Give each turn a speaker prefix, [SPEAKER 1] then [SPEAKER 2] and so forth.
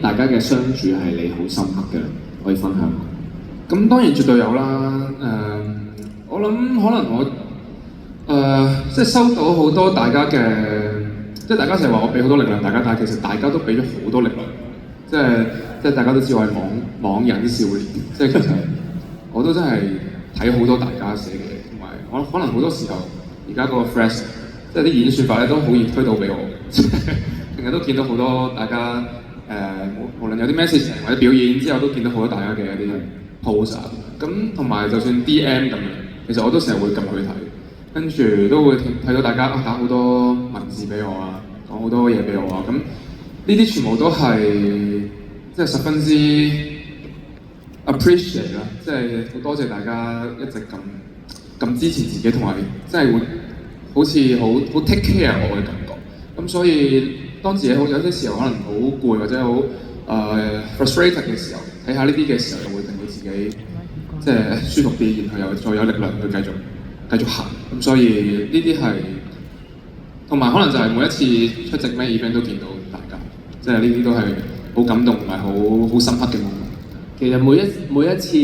[SPEAKER 1] 大家嘅相處係你好深刻嘅，可以分享？
[SPEAKER 2] 咁當然絕對有啦。我諗可能我即係收到好多大家嘅，即係大家成日話我俾好多力量大家，但係其實大家都俾咗好多力量。即係大家都知我係網癮少年，即係其實我都真係睇好多大家寫嘅嘢，同埋我可能好多時候而家個 Flash 即係啲演算法咧都好易推到俾我，成日都見到好多大家無論有啲 message 或者表演之後，都見到好多大家嘅一啲 post 啊，咁同埋就算 DM 咁樣，其實我都成日會撳去睇，跟住都會睇到大家打好多文字俾我啊，講好多嘢俾我啊，咁呢啲全部都係即係十分之 appreciate 啦，即係好多謝大家一直咁支持自己，同埋真係會好似好 take care 我嘅感覺。咁所以當自己有啲時候可能好攰或者好frustrated 嘅時候，睇下呢啲嘅時候，又會令到自己即係舒服啲，然後又再有力量去繼續行。咁所以呢啲係同埋可能就係每一次出席咩 event 都見到大家，即係呢啲都係好感動同埋好深刻嘅 moment。
[SPEAKER 1] 其實每一次。